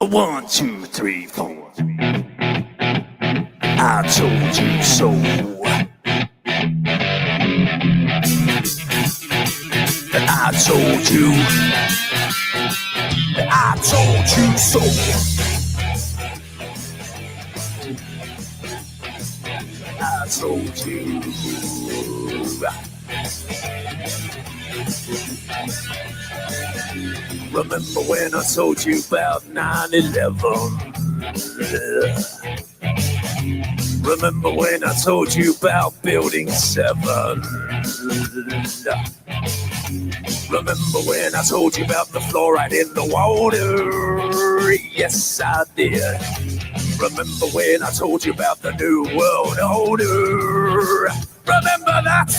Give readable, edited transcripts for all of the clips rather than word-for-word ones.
One, two, three, four. I told you so. I told you. I told you so. I told you. Remember when I told you about 9/11? Remember when I told you about Building 7? Remember when I told you about the fluoride in the water? Yes, I did. Remember when I told you about the New World Order? Remember that?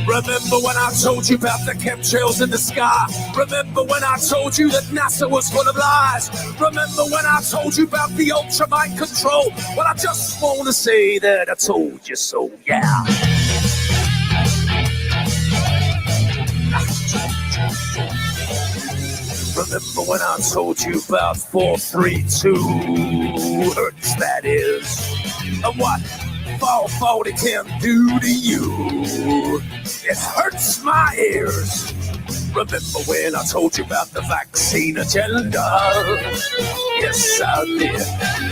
Remember when I told you about the chemtrails in the sky? Remember when I told you that NASA was full of lies? Remember when I told you about the ultra mind control? Well, I just want to say that I told you so, yeah. Remember when I told you about 432 hertz, that is, and what 440 can do to you? It hurts my ears. Remember when I told you about the vaccine agenda? Yes, I did.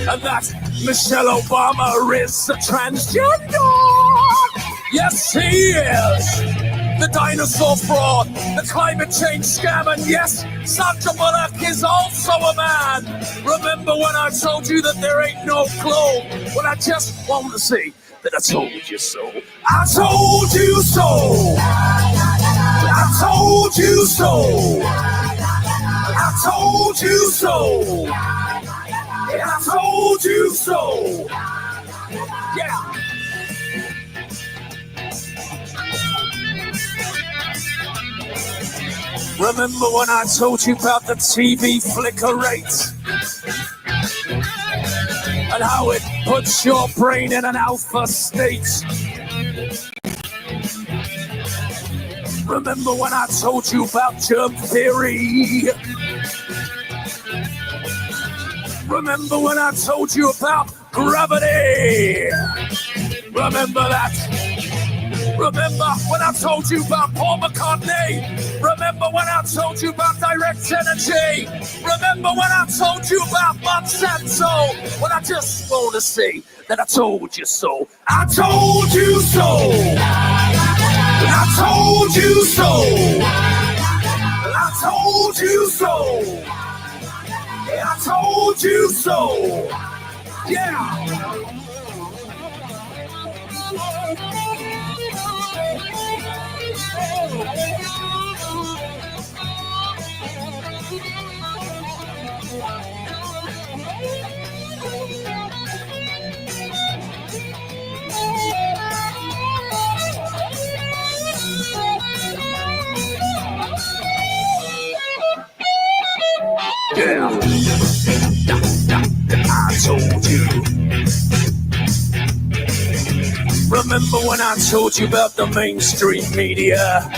And that Michelle Obama is a transgender. Yes, he is. The dinosaur fraud, the climate change scam, and yes, Sandra Bullock is also a man. Remember when I told you that there ain't no clone? Well, I just want to say that I told you so. I told you so. I told you so. I told you so. I told you so. Yeah. Remember when I told you about the TV flicker rate? And how it puts your brain in an alpha state? Remember when I told you about germ theory? Remember when I told you about gravity? Remember that? Remember when I told you about Paul McCartney? Remember when I told you about direct energy? Remember when I told you about Monsanto? Well, I just want to say that I told you so. I told you so. I told you so. I told you so. I told you so. Yeah. Yeah. I told you. Remember when I told you about the mainstream media?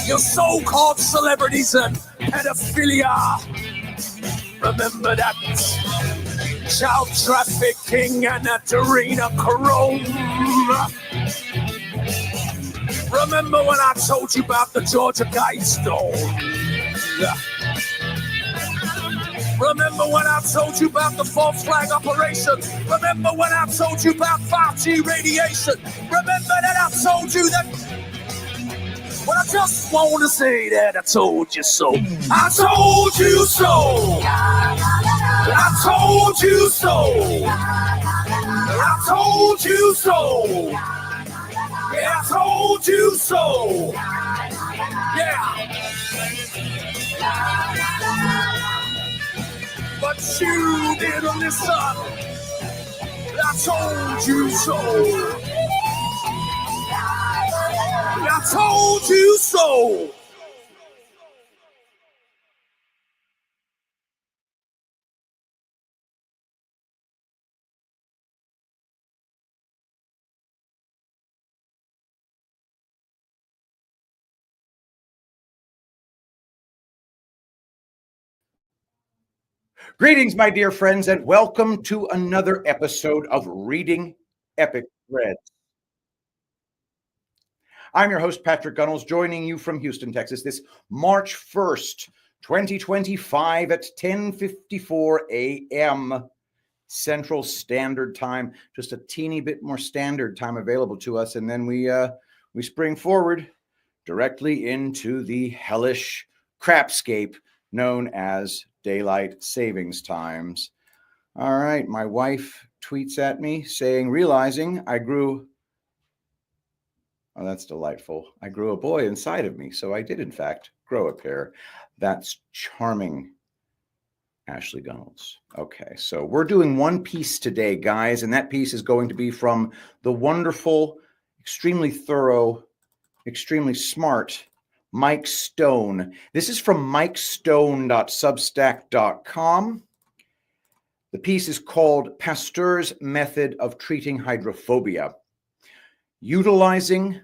Your so-called celebrities and pedophilia. Remember that? Child trafficking and adrenochrome. Remember when I told you about the Georgia Guidestone? Remember when I told you about the false flag operation? Remember when I told you about 5G radiation? Remember that I told you that? Well, I just want to say that I told you so. I told you so. I told you so. I told you so. Yeah, I told you so. Yeah. But you didn't listen. I told you so. I told you so. Greetings, my dear friends, and welcome to another episode of Reading Epic Threads. I'm your host, Patrick Gunnels, joining you from Houston, Texas, this March 1st, 2025 at 10:54 a.m. Central Standard Time. Just a teeny bit more standard time available to us, and then we spring forward directly into the hellish crapscape known as daylight savings times. All right, my wife tweets at me saying, realizing I grew, oh, that's delightful. I grew a boy inside of me. So I did, in fact, grow a pair. That's charming, Ashley Gunnels. Okay, so we're doing one piece today, guys, and that piece is going to be from the wonderful, extremely thorough, extremely smart Mike Stone. This is from mikestone.substack.com. The piece is called Pasteur's Method of Treating Hydrophobia. Utilizing,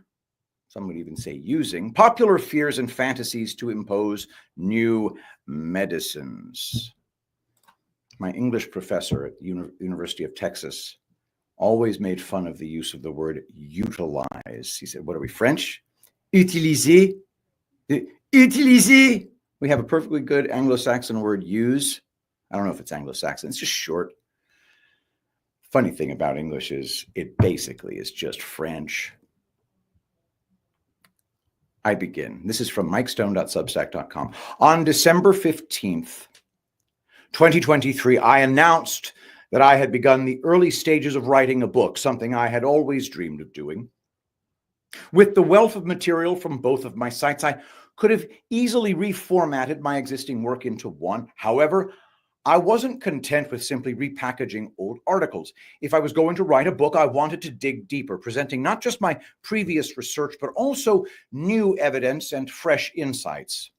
some would even say using, popular fears and fantasies to impose new medicines. My English professor at the University of Texas always made fun of the use of the word utilize. He said, what are we, French? Utiliser. Utiliser. We have a perfectly good Anglo-Saxon word, use. I don't know if it's Anglo-Saxon. It's just short. Funny thing about English is it basically is just French. I begin. This is from mikestone.substack.com. On December 15th, 2023, I announced that I had begun the early stages of writing a book, something I had always dreamed of doing. With the wealth of material from both of my sites, I could have easily reformatted my existing work into one. However, I wasn't content with simply repackaging old articles. If I was going to write a book, I wanted to dig deeper, presenting not just my previous research, but also new evidence and fresh insights.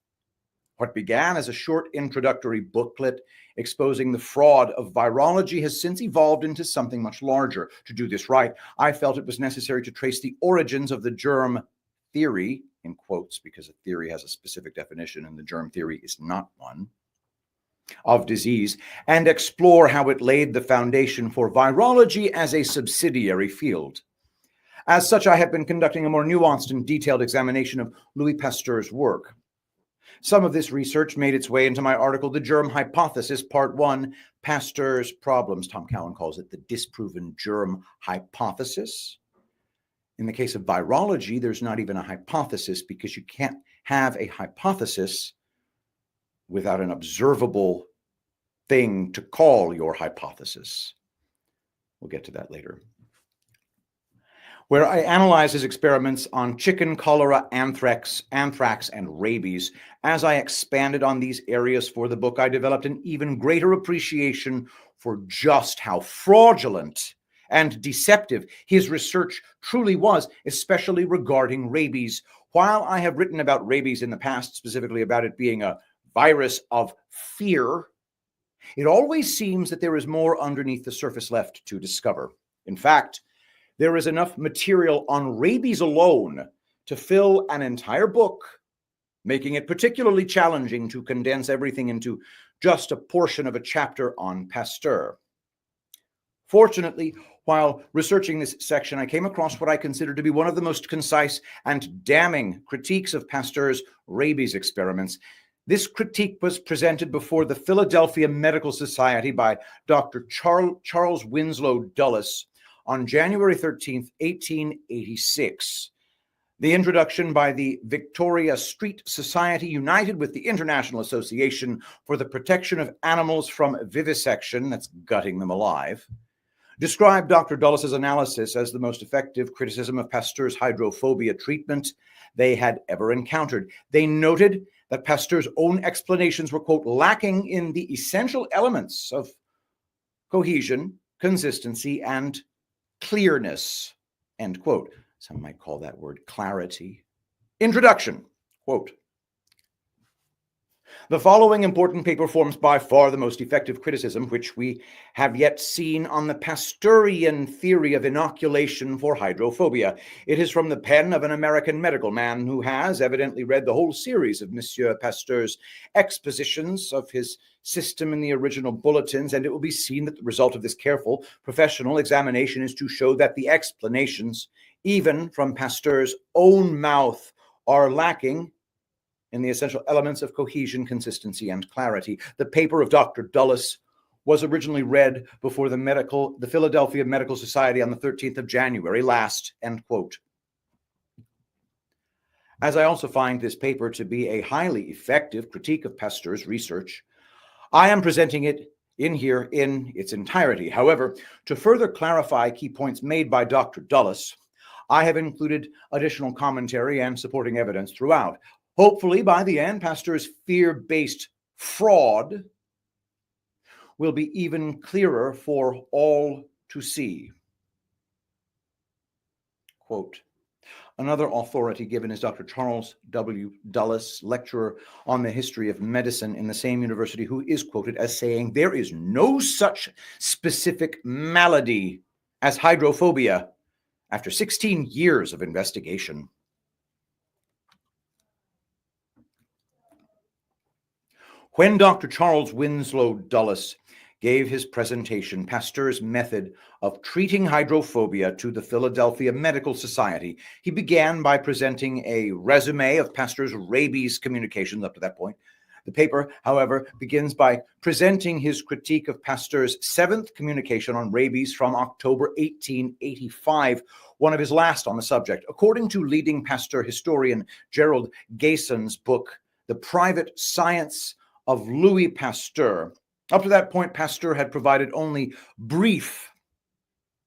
What began as a short introductory booklet exposing the fraud of virology has since evolved into something much larger. To do this right, I felt it was necessary to trace the origins of the germ theory, in quotes, because a theory has a specific definition and the germ theory is not one, of disease, and explore how it laid the foundation for virology as a subsidiary field. As such, I have been conducting a more nuanced and detailed examination of Louis Pasteur's work. Some of this research made its way into my article, The Germ Hypothesis, Part 1, Pasteur's Problems. Tom Cowan calls it the disproven germ hypothesis. In the case of virology, there's not even a hypothesis because you can't have a hypothesis without an observable thing to call your hypothesis. We'll get to that later. Where I analyze his experiments on chicken, cholera, anthrax, and rabies. As I expanded on these areas for the book, I developed an even greater appreciation for just how fraudulent and deceptive his research truly was, especially regarding rabies. While I have written about rabies in the past, specifically about it being a virus of fear, it always seems that there is more underneath the surface left to discover. In fact, there is enough material on rabies alone to fill an entire book, making it particularly challenging to condense everything into just a portion of a chapter on Pasteur. Fortunately, while researching this section, I came across what I consider to be one of the most concise and damning critiques of Pasteur's rabies experiments. This critique was presented before the Philadelphia Medical Society by Dr. Charles Winslow Dulles on January 13th, 1886. The introduction by the Victoria Street Society, united with the International Association for the Protection of Animals from Vivisection, that's gutting them alive, described Dr. Dulles' analysis as the most effective criticism of Pasteur's hydrophobia treatment they had ever encountered. They noted that Pasteur's own explanations were, quote, lacking in the essential elements of cohesion, consistency, and clearness, end quote. Some might call that word clarity. Introduction, quote. The following important paper forms by far the most effective criticism which we have yet seen on the Pasteurian theory of inoculation for hydrophobia. It is from the pen of an American medical man who has evidently read the whole series of Monsieur Pasteur's expositions of his system in the original bulletins, and it will be seen that the result of this careful professional examination is to show that the explanations, even from Pasteur's own mouth, are lacking in the essential elements of cohesion, consistency, and clarity. The paper of Dr. Dulles was originally read before the Philadelphia Medical Society on the 13th of January last, end quote. As I also find this paper to be a highly effective critique of Pasteur's research, I am presenting it here in its entirety. However, to further clarify key points made by Dr. Dulles, I have included additional commentary and supporting evidence throughout. Hopefully, by the end, Pasteur's fear-based fraud will be even clearer for all to see. Quote, another authority given is Dr. Charles W. Dulles, lecturer on the history of medicine in the same university, who is quoted as saying, there is no such specific malady as hydrophobia after 16 years of investigation. When Dr. Charles Winslow Dulles gave his presentation, Pasteur's method of treating hydrophobia, to the Philadelphia Medical Society, he began by presenting a resume of Pasteur's rabies communications up to that point. The paper, however, begins by presenting his critique of Pasteur's 7th communication on rabies from October 1885, one of his last on the subject. According to leading Pasteur historian Gerald Gayson's book, The Private Science of Louis Pasteur, up to that point, Pasteur had provided only brief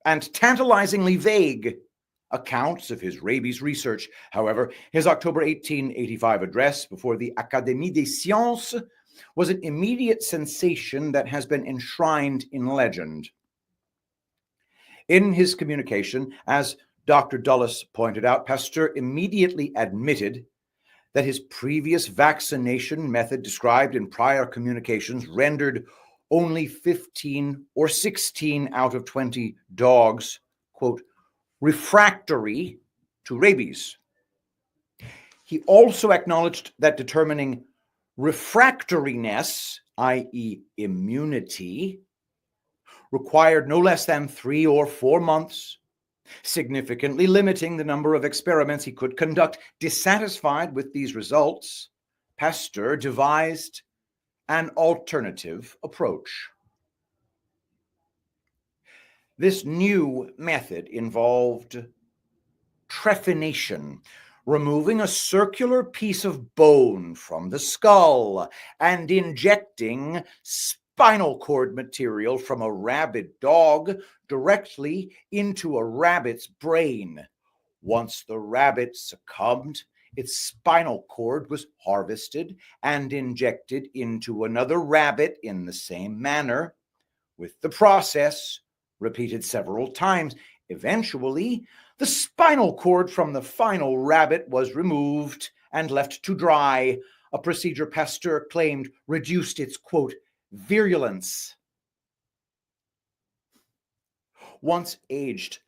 and tantalizingly vague accounts of his rabies research. However, his October 1885 address before the Académie des Sciences was an immediate sensation that has been enshrined in legend. In his communication, as Dr. Dulles pointed out, Pasteur immediately admitted that his previous vaccination method described in prior communications rendered only 15 or 16 out of 20 dogs, quote, refractory to rabies. He also acknowledged that determining refractoriness, i.e. immunity, required no less than 3 or 4 months, significantly limiting the number of experiments he could conduct. Dissatisfied with these results, Pasteur devised an alternative approach. This new method involved trephination, removing a circular piece of bone from the skull and injecting spinal cord material from a rabid dog directly into a rabbit's brain. Once the rabbit succumbed, its spinal cord was harvested and injected into another rabbit in the same manner, with the process repeated several times. Eventually, the spinal cord from the final rabbit was removed and left to dry, a procedure Pasteur claimed reduced its, quote, virulence. Once aged,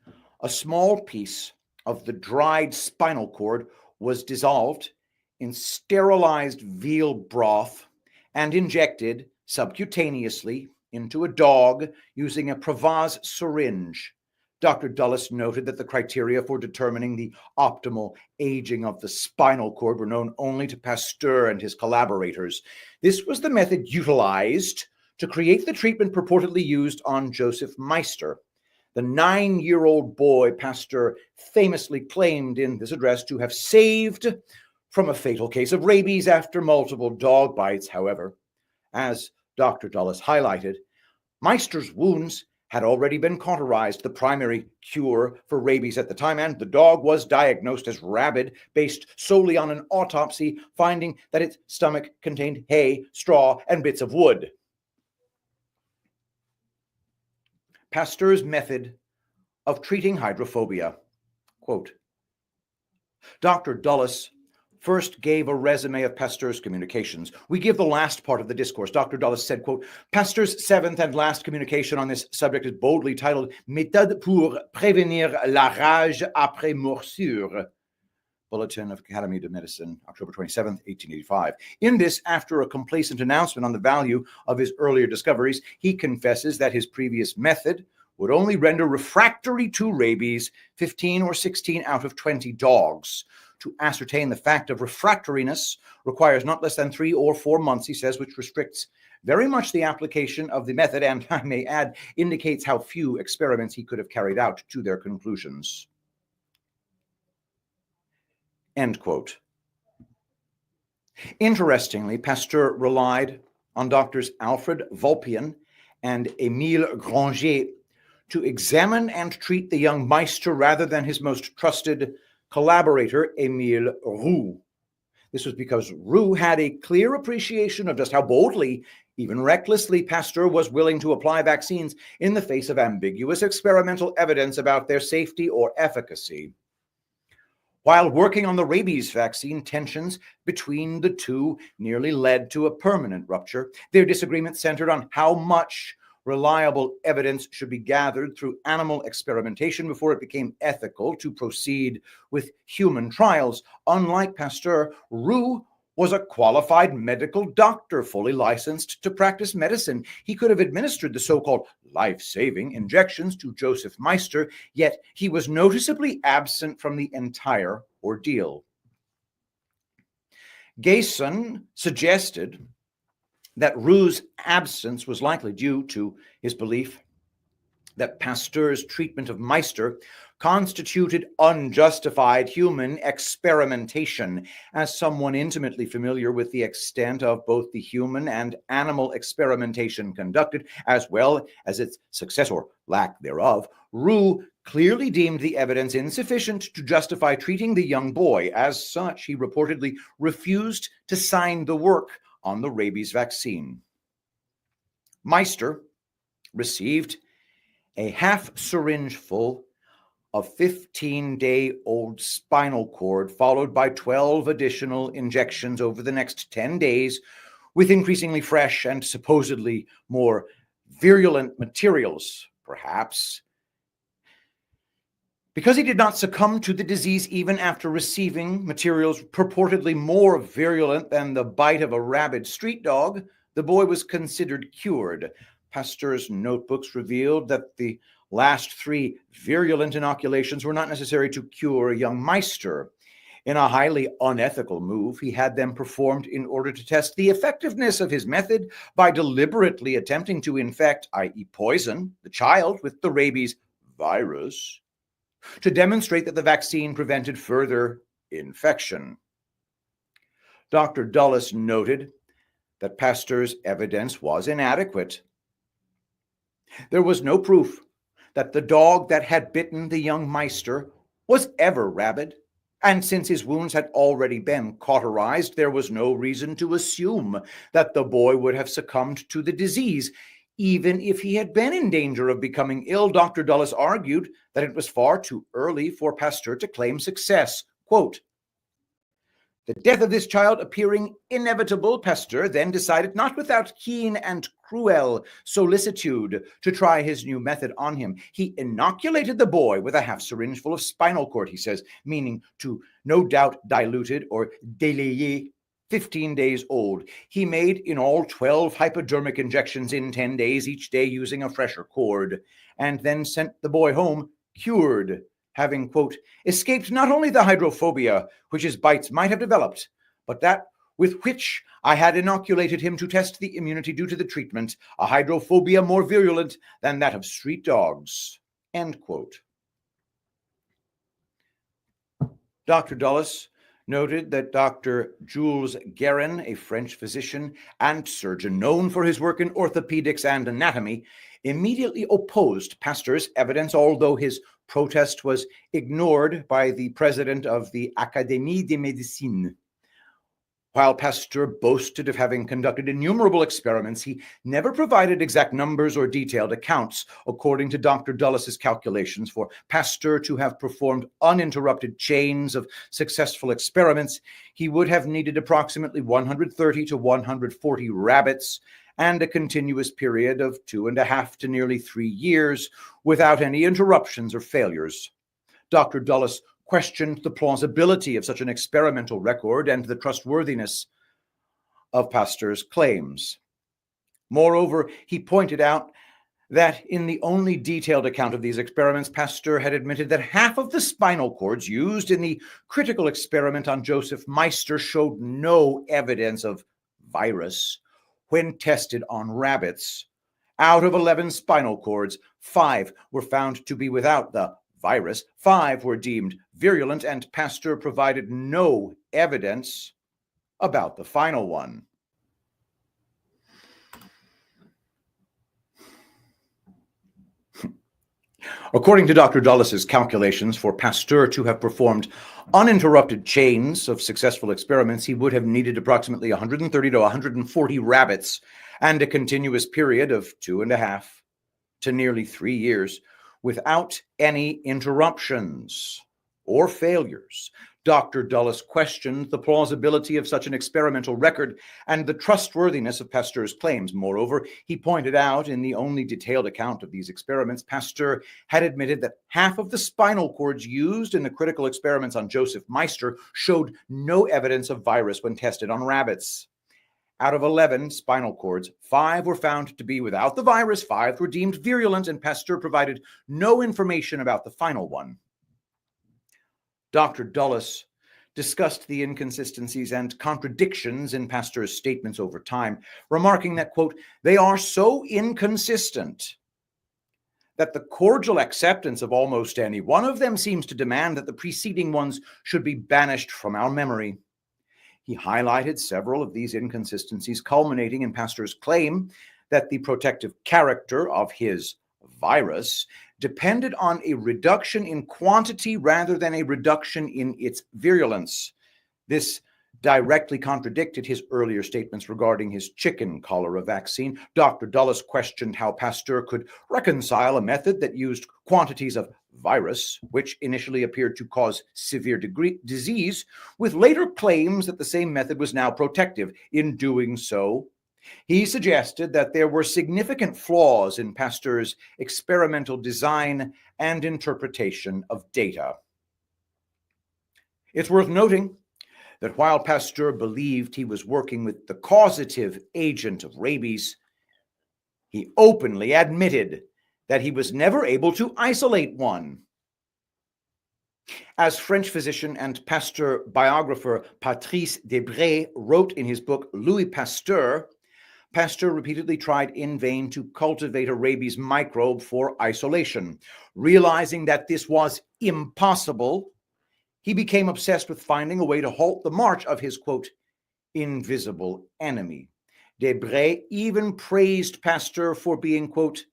a small piece of the dried spinal cord was dissolved in sterilized veal broth and injected subcutaneously into a dog using a Provaz syringe. Dr. Dulles noted that the criteria for determining the optimal aging of the spinal cord were known only to Pasteur and his collaborators. This was the method utilized to create the treatment purportedly used on Joseph Meister, the 9-year-old boy Pasteur famously claimed in this address to have saved from a fatal case of rabies after multiple dog bites. However, as Dr. Dulles highlighted, Meister's wounds had already been cauterized, the primary cure for rabies at the time, and the dog was diagnosed as rabid based solely on an autopsy, finding that its stomach contained hay, straw, and bits of wood. Pasteur's method of treating hydrophobia. Quote, Dr. Dulles first gave a resume of Pasteur's communications. We give the last part of the discourse. Dr. Dulles said, quote, Pasteur's seventh and last communication on this subject is boldly titled Méthode pour prévenir la rage après morsure. Bulletin of Academy de Medicine, October 27, 1885. In this, after a complacent announcement on the value of his earlier discoveries, he confesses that his previous method would only render refractory to rabies 15 or 16 out of 20 dogs. To ascertain the fact of refractoriness requires not less than 3 or 4 months, he says, which restricts very much the application of the method and, I may add, indicates how few experiments he could have carried out to their conclusions. End quote. Interestingly, Pasteur relied on Doctors Alfred Vulpian and Émile Granger to examine and treat the young Meister rather than his most trusted collaborator, Émile Roux. This was because Roux had a clear appreciation of just how boldly, even recklessly, Pasteur was willing to apply vaccines in the face of ambiguous experimental evidence about their safety or efficacy. While working on the rabies vaccine, tensions between the two nearly led to a permanent rupture. Their disagreement centered on how much reliable evidence should be gathered through animal experimentation before it became ethical to proceed with human trials. Unlike Pasteur, Roux was a qualified medical doctor, fully licensed to practice medicine. He could have administered the so-called life-saving injections to Joseph Meister, yet he was noticeably absent from the entire ordeal. Gayson suggested that Roux's absence was likely due to his belief that Pasteur's treatment of Meister constituted unjustified human experimentation. As someone intimately familiar with the extent of both the human and animal experimentation conducted, as well as its success or lack thereof, Roux clearly deemed the evidence insufficient to justify treating the young boy. As such, he reportedly refused to sign the work on the rabies vaccine. Meister received a half syringe full of 15-day-old spinal cord, followed by 12 additional injections over the next 10 days with increasingly fresh and supposedly more virulent materials, perhaps. Because he did not succumb to the disease even after receiving materials purportedly more virulent than the bite of a rabid street dog, the boy was considered cured. Pasteur's notebooks revealed that the last 3 virulent inoculations were not necessary to cure young Meister. In a highly unethical move, he had them performed in order to test the effectiveness of his method by deliberately attempting to infect, i.e. poison, the child with the rabies virus, to demonstrate that the vaccine prevented further infection. Dr. Dulles noted that Pasteur's evidence was inadequate. There was no proof that the dog that had bitten the young Meister was ever rabid, and since his wounds had already been cauterized, there was no reason to assume that the boy would have succumbed to the disease. Even if he had been in danger of becoming ill, Dr. Dulles argued that it was far too early for Pasteur to claim success. Quote, the death of this child appearing inevitable, Pasteur then decided, not without keen and cruel solicitude, to try his new method on him. He inoculated the boy with a half syringe full of spinal cord, he says, meaning to no doubt diluted or délayé 15 days old. He made in all 12 hypodermic injections in 10 days, each day using a fresher cord, and then sent the boy home cured, having, quote, escaped not only the hydrophobia which his bites might have developed, but that with which I had inoculated him to test the immunity due to the treatment, a hydrophobia more virulent than that of street dogs, end quote. Dr. Dulles noted that Dr. Jules Guérin, a French physician and surgeon known for his work in orthopedics and anatomy, immediately opposed Pasteur's evidence, although his protest was ignored by the president of the Académie de Médecine. While Pasteur boasted of having conducted innumerable experiments, he never provided exact numbers or detailed accounts. According to Dr. Dulles' calculations, for Pasteur to have performed uninterrupted chains of successful experiments, he would have needed approximately 130 to 140 rabbits and a continuous period of 2.5 to nearly 3 years without any interruptions or failures. Dr. Dulles questioned the plausibility of such an experimental record and the trustworthiness of Pasteur's claims. Moreover, he pointed out that in the only detailed account of these experiments, Pasteur had admitted that half of the spinal cords used in the critical experiment on Joseph Meister showed no evidence of virus when tested on rabbits. Out of 11 spinal cords, 5 were found to be without the virus, 5 were deemed virulent, and Pasteur provided no evidence about the final one. According to Dr. Dulles' calculations, for Pasteur to have performed uninterrupted chains of successful experiments, he would have needed approximately 130 to 140 rabbits and a continuous period of 2.5 to nearly 3 years without any interruptions or failures. Dr. Dulles questioned the plausibility of such an experimental record and the trustworthiness of Pasteur's claims. Moreover, he pointed out in the only detailed account of these experiments, Pasteur had admitted that half of the spinal cords used in the critical experiments on Joseph Meister showed no evidence of virus when tested on rabbits. Out of 11 spinal cords, 5 were found to be without the virus, 5 were deemed virulent, and Pasteur provided no information about the final one. Dr. Dulles discussed the inconsistencies and contradictions in Pasteur's statements over time, remarking that, quote, "They are so inconsistent that the cordial acceptance of almost any one of them seems to demand that the preceding ones should be banished from our memory." He highlighted several of these inconsistencies, culminating in Pasteur's claim that the protective character of his virus depended on a reduction in quantity rather than a reduction in its virulence. This directly contradicted his earlier statements regarding his chicken cholera vaccine. Dr. Dulles questioned how Pasteur could reconcile a method that used quantities of virus, which initially appeared to cause severe disease, with later claims that the same method was now protective. In doing so, he suggested that there were significant flaws in Pasteur's experimental design and interpretation of data. It's worth noting that while Pasteur believed he was working with the causative agent of rabies, he openly admitted that he was never able to isolate one. As French physician and Pasteur biographer Patrice Debray wrote in his book Louis Pasteur, Pasteur repeatedly tried in vain to cultivate a rabies microbe for isolation. Realizing that this was impossible, he became obsessed with finding a way to halt the march of his, quote, invisible enemy. Debray even praised Pasteur for being, quote,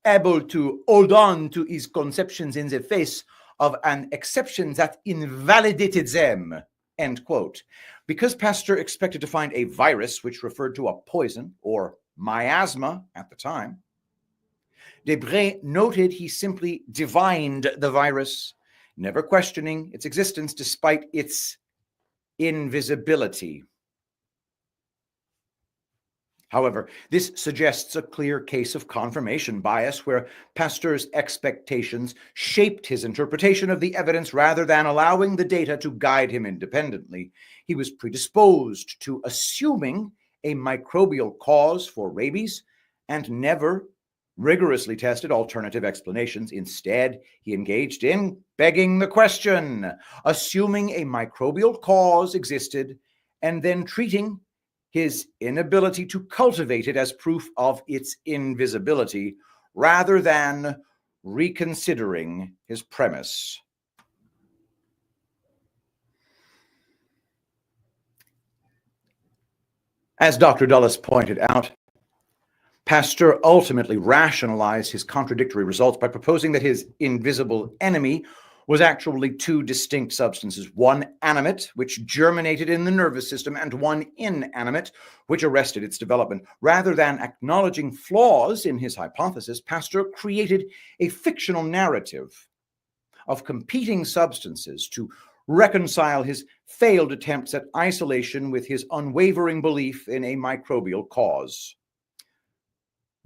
able to hold on to his conceptions in the face of an exception that invalidated them, end quote. Because Pasteur expected to find a virus, which referred to a poison or miasma at the time, Debray noted he simply divined the virus, never questioning its existence despite its invisibility. However, this suggests a clear case of confirmation bias where Pasteur's expectations shaped his interpretation of the evidence rather than allowing the data to guide him independently. He was predisposed to assuming a microbial cause for rabies and never rigorously tested alternative explanations. Instead, he engaged in begging the question, assuming a microbial cause existed and then treating his inability to cultivate it as proof of its invisibility, rather than reconsidering his premise. As Dr. Dulles pointed out, Pasteur ultimately rationalized his contradictory results by proposing that his invisible enemy was actually two distinct substances, one animate, which germinated in the nervous system, and one inanimate, which arrested its development. Rather than acknowledging flaws in his hypothesis, Pasteur created a fictional narrative of competing substances to reconcile his failed attempts at isolation with his unwavering belief in a microbial cause.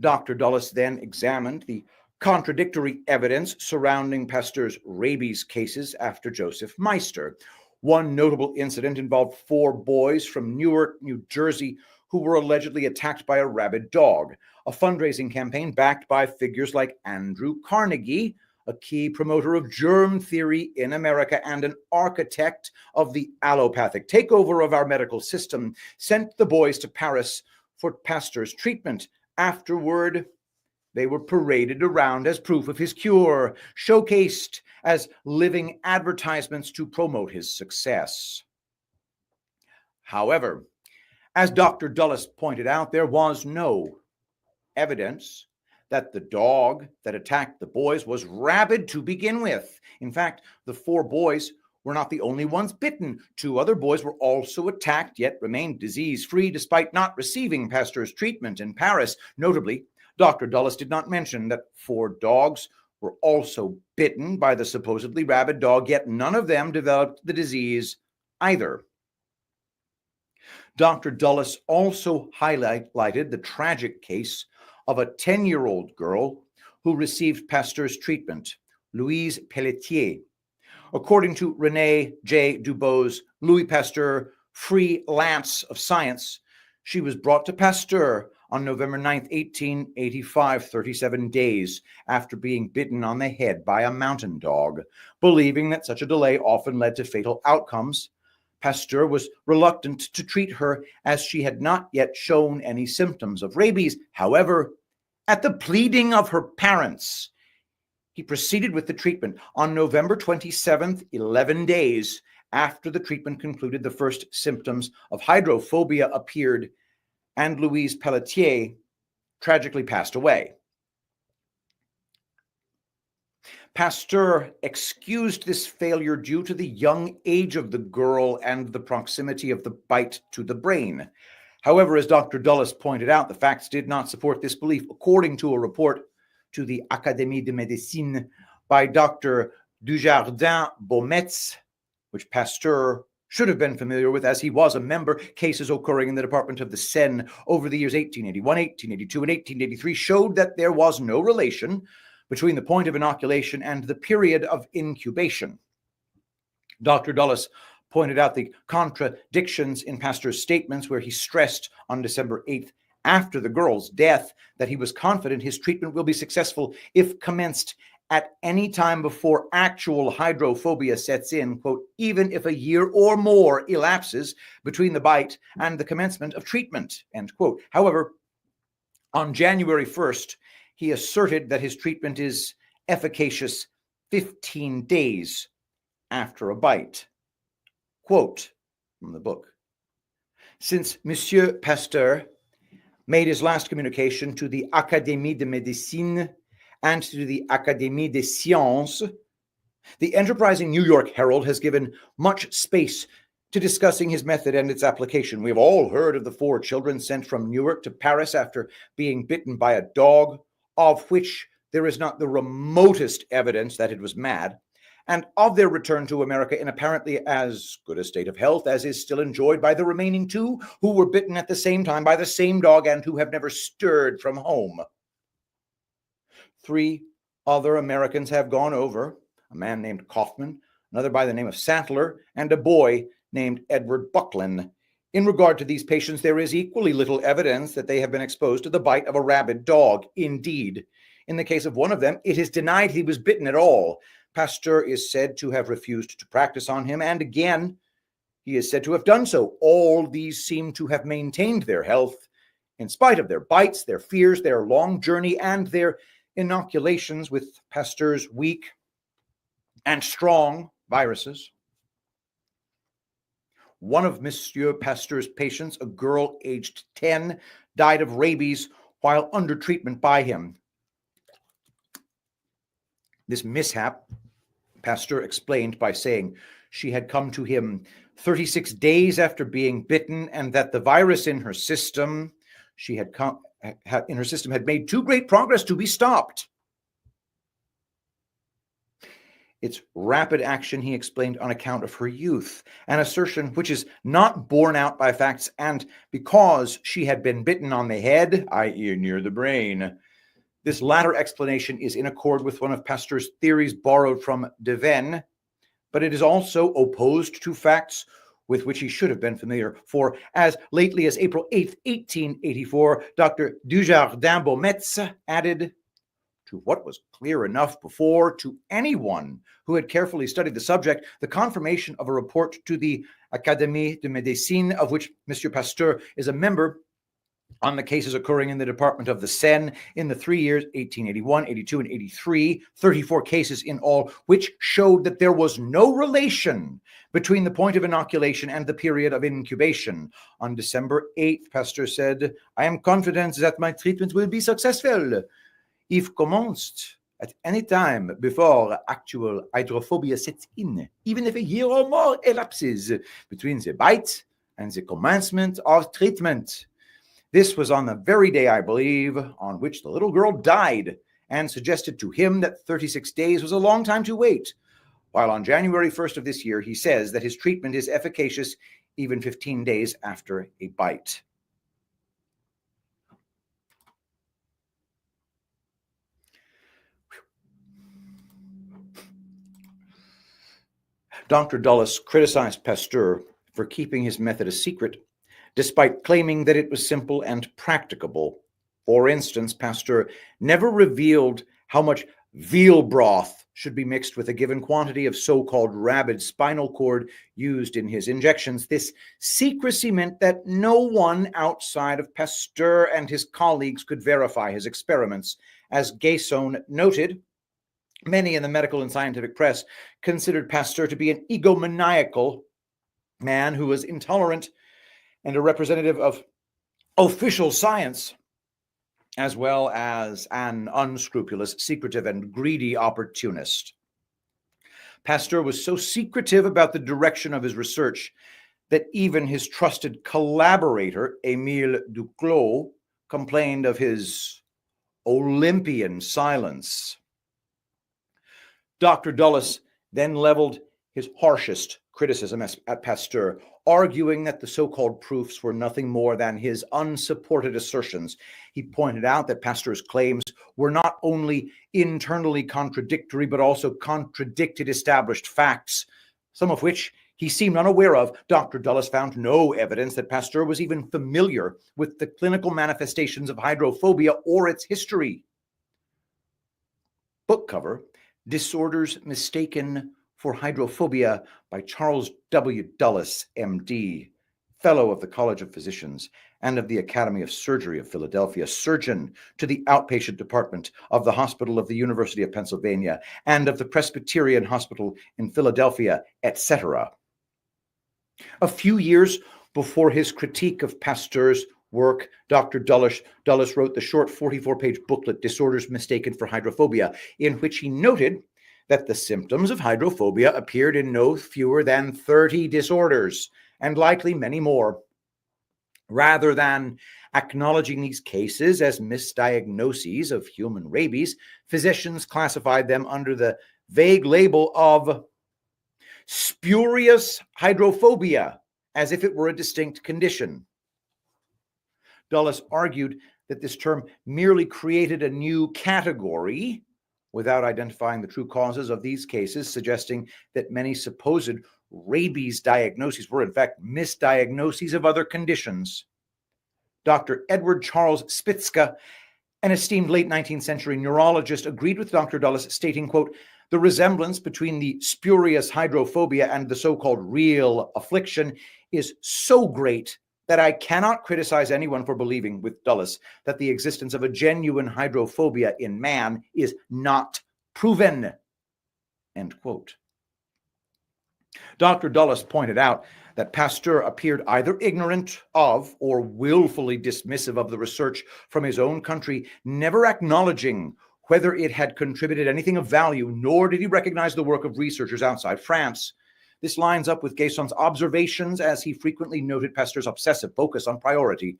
Dr. Dulles then examined the contradictory evidence surrounding Pasteur's rabies cases after Joseph Meister. One notable incident involved 4 boys from Newark, New Jersey, who were allegedly attacked by a rabid dog. A fundraising campaign backed by figures like Andrew Carnegie, a key promoter of germ theory in America and an architect of the allopathic takeover of our medical system, sent the boys to Paris for Pasteur's treatment. Afterward, they were paraded around as proof of his cure, showcased as living advertisements to promote his success. However, as Dr. Dulles pointed out, there was no evidence that the dog that attacked the boys was rabid to begin with. In fact, the 4 boys were not the only ones bitten. 2 other boys were also attacked, yet remained disease-free despite not receiving Pasteur's treatment in Paris. Notably, Dr. Dulles did not mention that 4 dogs were also bitten by the supposedly rabid dog, yet none of them developed the disease either. Dr. Dulles also highlighted the tragic case of a 10-year-old girl who received Pasteur's treatment, Louise Pelletier. According to René J. Dubos's Louis Pasteur Free Lance of Science, she was brought to Pasteur on November 9, 1885, 37 days after being bitten on the head by a mountain dog. Believing that such a delay often led to fatal outcomes, Pasteur was reluctant to treat her as she had not yet shown any symptoms of rabies. However, at the pleading of her parents, he proceeded with the treatment. On November 27th, 11 days after the treatment concluded, the first symptoms of hydrophobia appeared, and Louise Pelletier tragically passed away. Pasteur excused this failure due to the young age of the girl and the proximity of the bite to the brain. However, as Dr. Dulles pointed out, the facts did not support this belief. According to a report to the Académie de Médecine by Dr. Dujardin-Beaumetz, which Pasteur should have been familiar with as he was a member, cases occurring in the Department of the Seine over the years 1881, 1882, and 1883 showed that there was no relation between the point of inoculation and the period of incubation. Dr. Dulles pointed out the contradictions in Pasteur's statements, where he stressed on December 8th, after the girl's death, that he was confident his treatment will be successful if commenced at any time before actual hydrophobia sets in, quote, even if a year or more elapses between the bite and the commencement of treatment, end quote. However, on January 1st, he asserted that his treatment is efficacious 15 days after a bite. Quote from the book: since Monsieur Pasteur made his last communication to the Académie de Médecine and to the Académie des Sciences, the enterprising New York Herald has given much space to discussing his method and its application. We have all heard of the 4 children sent from Newark to Paris after being bitten by a dog, of which there is not the remotest evidence that it was mad, and of their return to America in apparently as good a state of health as is still enjoyed by the remaining 2 who were bitten at the same time by the same dog and who have never stirred from home. 3 other Americans have gone over, a man named Kaufman, another by the name of Sattler, and a boy named Edward Buckland. In regard to these patients, there is equally little evidence that they have been exposed to the bite of a rabid dog. Indeed, in the case of one of them, it is denied he was bitten at all. Pasteur is said to have refused to practice on him, and again, he is said to have done so. All these seem to have maintained their health in spite of their bites, their fears, their long journey, and their inoculations with Pasteur's weak and strong viruses. One of Monsieur Pasteur's patients, a girl aged 10, died of rabies while under treatment by him. This mishap Pasteur explained by saying she had come to him 36 days after being bitten, and that the virus in her system had made too great progress to be stopped. Its rapid action, he explained, on account of her youth, an assertion which is not borne out by facts, and because she had been bitten on the head, i.e. near the brain. This latter explanation is in accord with one of Pasteur's theories borrowed from De Vennes, but it is also opposed to facts with which he should have been familiar, for as lately as April 8th, 1884, Dr. Dujardin-Beaumetz added, to what was clear enough before to anyone who had carefully studied the subject, the confirmation of a report to the Académie de Médecine, of which M. Pasteur is a member, on the cases occurring in the department of the Seine in the 3 years, 1881, 82, and 83, 34 cases in all, which showed that there was no relation between the point of inoculation and the period of incubation. On December 8th, Pasteur said, I am confident that my treatment will be successful. If commenced at any time before actual hydrophobia sets in, even if a year or more elapses between the bite and the commencement of treatment. This was on the very day, I believe, on which the little girl died, and suggested to him that 36 days was a long time to wait, while on January 1st of this year, he says that his treatment is efficacious even 15 days after a bite. Dr. Dulles criticized Pasteur for keeping his method a secret, despite claiming that it was simple and practicable. For instance, Pasteur never revealed how much veal broth should be mixed with a given quantity of so-called rabid spinal cord used in his injections. This secrecy meant that no one outside of Pasteur and his colleagues could verify his experiments. As Gaisson noted, many in the medical and scientific press considered Pasteur to be an egomaniacal man who was intolerant and a representative of official science, as well as an unscrupulous, secretive, and greedy opportunist. Pasteur was so secretive about the direction of his research that even his trusted collaborator, Émile Duclos, complained of his Olympian silence. Dr. Dulles then leveled his harshest criticism at Pasteur, arguing that the so-called proofs were nothing more than his unsupported assertions. He pointed out that Pasteur's claims were not only internally contradictory, but also contradicted established facts, some of which he seemed unaware of. Dr. Dulles found no evidence that Pasteur was even familiar with the clinical manifestations of hydrophobia or its history. Book cover: Disorders Mistaken for Hydrophobia by Charles W. Dulles, M.D., Fellow of the College of Physicians and of the Academy of Surgery of Philadelphia, surgeon to the outpatient department of the Hospital of the University of Pennsylvania and of the Presbyterian Hospital in Philadelphia, etc. A few years before his critique of Pasteur's work, Dr. Dulles wrote the short 44-page booklet, Disorders Mistaken for Hydrophobia, in which he noted that the symptoms of hydrophobia appeared in no fewer than 30 disorders, and likely many more. Rather than acknowledging these cases as misdiagnoses of human rabies, physicians classified them under the vague label of spurious hydrophobia, as if it were a distinct condition. Dulles argued that this term merely created a new category without identifying the true causes of these cases, suggesting that many supposed rabies diagnoses were in fact misdiagnoses of other conditions. Dr. Edward Charles Spitzka, an esteemed late 19th century neurologist, agreed with Dr. Dulles, stating, quote, the resemblance between the spurious hydrophobia and the so-called real affliction is so great that I cannot criticize anyone for believing, with Dulles, that the existence of a genuine hydrophobia in man is not proven, end quote. Dr. Dulles pointed out that Pasteur appeared either ignorant of or willfully dismissive of the research from his own country, never acknowledging whether it had contributed anything of value, nor did he recognize the work of researchers outside France. This lines up with Gasson's observations, as he frequently noted Pasteur's obsessive focus on priority.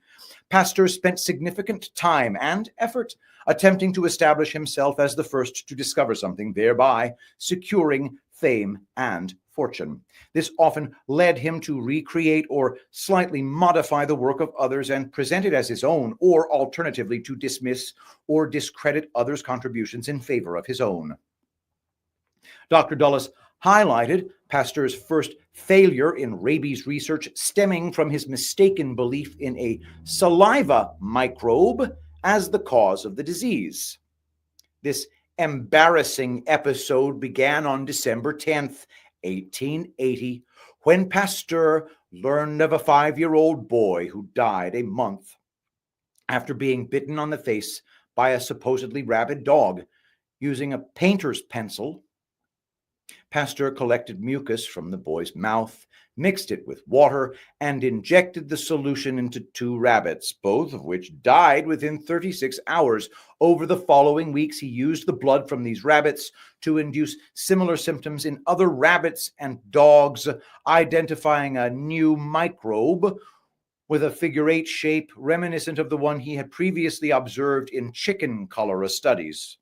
Pasteur spent significant time and effort attempting to establish himself as the first to discover something, thereby securing fame and fortune. This often led him to recreate or slightly modify the work of others and present it as his own, or alternatively to dismiss or discredit others' contributions in favor of his own. Dr. Dulles highlighted Pasteur's first failure in rabies research stemming from his mistaken belief in a saliva microbe as the cause of the disease. This embarrassing episode began on December 10th, 1880, when Pasteur learned of a 5-year-old boy who died a month after being bitten on the face by a supposedly rabid dog. Using a painter's pencil, Pasteur collected mucus from the boy's mouth, mixed it with water, and injected the solution into 2 rabbits, both of which died within 36 hours. Over the following weeks, he used the blood from these rabbits to induce similar symptoms in other rabbits and dogs, identifying a new microbe with a figure-8 shape reminiscent of the one he had previously observed in chicken cholera studies.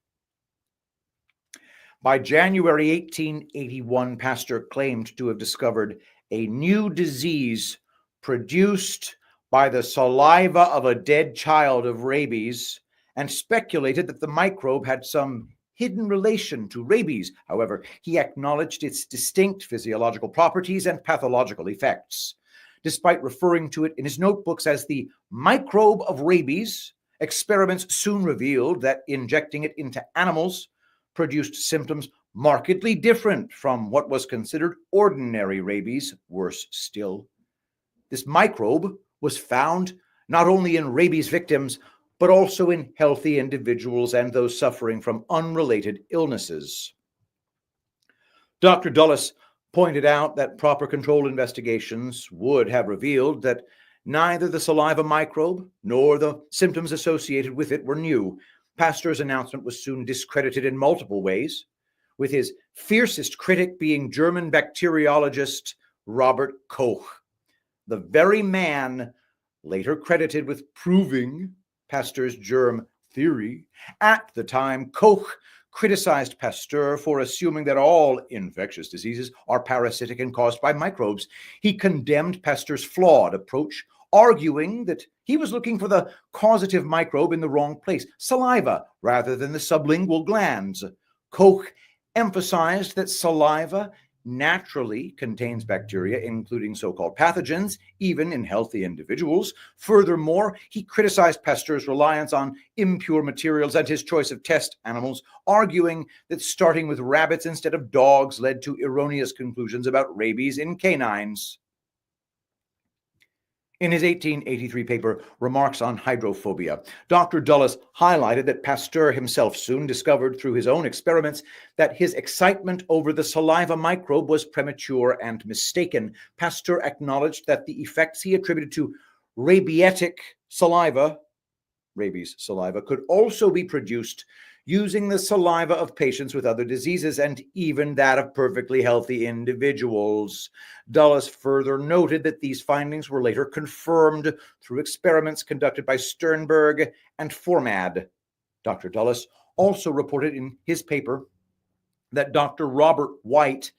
By January 1881, Pasteur claimed to have discovered a new disease produced by the saliva of a dead child of rabies, and speculated that the microbe had some hidden relation to rabies. However, he acknowledged its distinct physiological properties and pathological effects. Despite referring to it in his notebooks as the microbe of rabies, experiments soon revealed that injecting it into animals produced symptoms markedly different from what was considered ordinary rabies. Worse still, this microbe was found not only in rabies victims, but also in healthy individuals and those suffering from unrelated illnesses. Dr. Dulles pointed out that proper control investigations would have revealed that neither the saliva microbe nor the symptoms associated with it were new. Pasteur's announcement was soon discredited in multiple ways, with his fiercest critic being German bacteriologist Robert Koch, the very man later credited with proving Pasteur's germ theory. At the time, Koch criticized Pasteur for assuming that all infectious diseases are parasitic and caused by microbes. He condemned Pasteur's flawed approach, arguing that he was looking for the causative microbe in the wrong place, saliva, rather than the sublingual glands. Koch emphasized that saliva naturally contains bacteria, including so-called pathogens, even in healthy individuals. Furthermore, he criticized Pasteur's reliance on impure materials and his choice of test animals, arguing that starting with rabbits instead of dogs led to erroneous conclusions about rabies in canines. In his 1883 paper, Remarks on Hydrophobia, Dr. Dulles highlighted that Pasteur himself soon discovered through his own experiments that his excitement over the saliva microbe was premature and mistaken. Pasteur acknowledged that the effects he attributed to rabietic saliva, rabies saliva, could also be produced using the saliva of patients with other diseases and even that of perfectly healthy individuals. Dulles further noted that these findings were later confirmed through experiments conducted by Sternberg and Formad. Dr. Dulles also reported in his paper that Dr. Robert White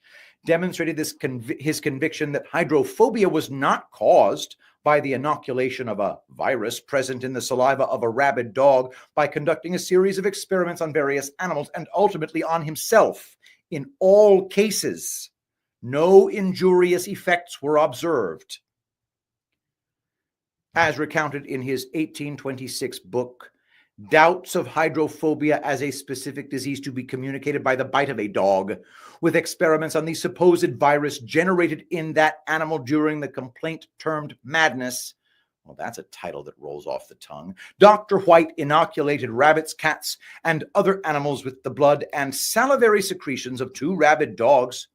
demonstrated his conviction that hydrophobia was not caused by the inoculation of a virus present in the saliva of a rabid dog by conducting a series of experiments on various animals and ultimately on himself. In all cases, no injurious effects were observed. As recounted in his 1826 book, Doubts of Hydrophobia as a Specific Disease to be Communicated by the Bite of a Dog, with experiments on the supposed virus generated in that animal during the complaint termed madness. Well, that's a title that rolls off the tongue. Dr. White inoculated rabbits, cats, and other animals with the blood and salivary secretions of 2 rabid dogs,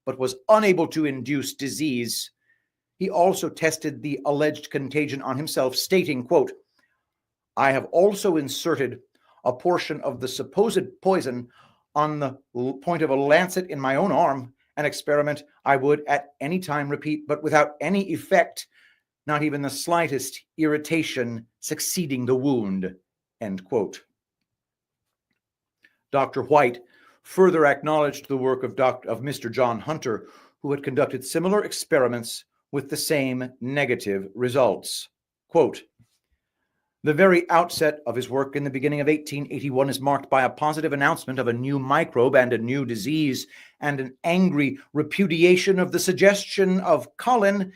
but was unable to induce disease. He also tested the alleged contagion on himself, stating, quote, "I have also inserted a portion of the supposed poison on the point of a lancet in my own arm, an experiment I would at any time repeat, but without any effect, not even the slightest irritation succeeding the wound." End quote. Dr. White further acknowledged the work of Mr. John Hunter, who had conducted similar experiments with the same negative results. Quote, "The very outset of his work in the beginning of 1881 is marked by a positive announcement of a new microbe and a new disease, and an angry repudiation of the suggestion of Collin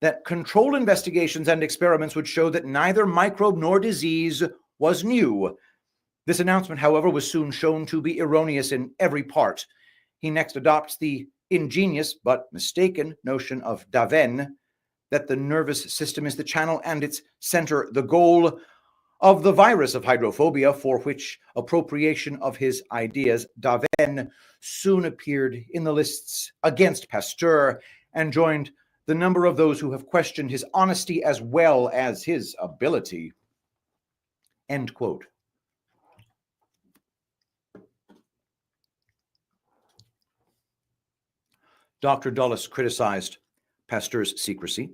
that controlled investigations and experiments would show that neither microbe nor disease was new. This announcement, however, was soon shown to be erroneous in every part. He next adopts the ingenious but mistaken notion of Davenne, that the nervous system is the channel and its center the goal of the virus of hydrophobia, for which appropriation of his ideas Davenne soon appeared in the lists against Pasteur and joined the number of those who have questioned his honesty as well as his ability." End quote. Dr. Dulles criticized Pasteur's secrecy,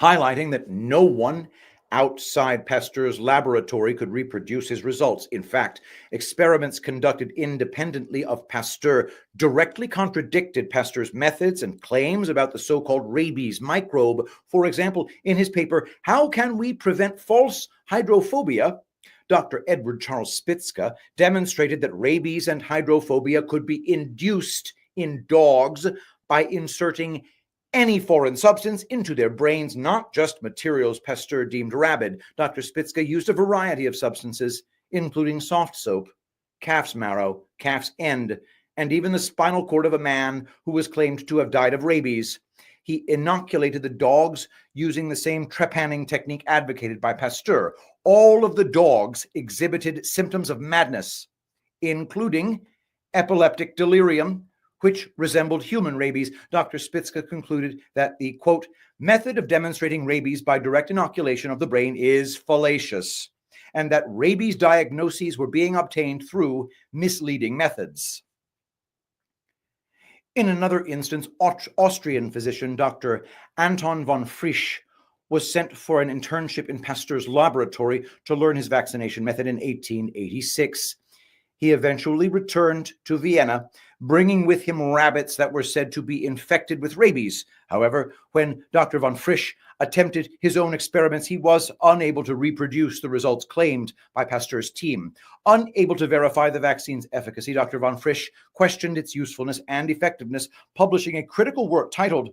highlighting that no one outside Pasteur's laboratory could reproduce his results. In fact, experiments conducted independently of Pasteur directly contradicted Pasteur's methods and claims about the so-called rabies microbe. For example, in his paper, "How Can We Prevent False Hydrophobia?" Dr. Edward Charles Spitzka demonstrated that rabies and hydrophobia could be induced in dogs by inserting any foreign substance into their brains, not just materials Pasteur deemed rabid. Dr. Spitzka used a variety of substances, including soft soap, calf's marrow, calf's end, and even the spinal cord of a man who was claimed to have died of rabies. He inoculated the dogs using the same trepanning technique advocated by Pasteur. All of the dogs exhibited symptoms of madness, including epileptic delirium, which resembled human rabies. Dr. Spitzka concluded that the, quote, "method of demonstrating rabies by direct inoculation of the brain is fallacious, and that rabies diagnoses were being obtained through misleading methods." In another instance, Austrian physician Dr. Anton von Frisch was sent for an internship in Pasteur's laboratory to learn his vaccination method in 1886. He eventually returned to Vienna, bringing with him rabbits that were said to be infected with rabies. However, when Dr. von Frisch attempted his own experiments, he was unable to reproduce the results claimed by Pasteur's team. Unable to verify the vaccine's efficacy, Dr. von Frisch questioned its usefulness and effectiveness, publishing a critical work titled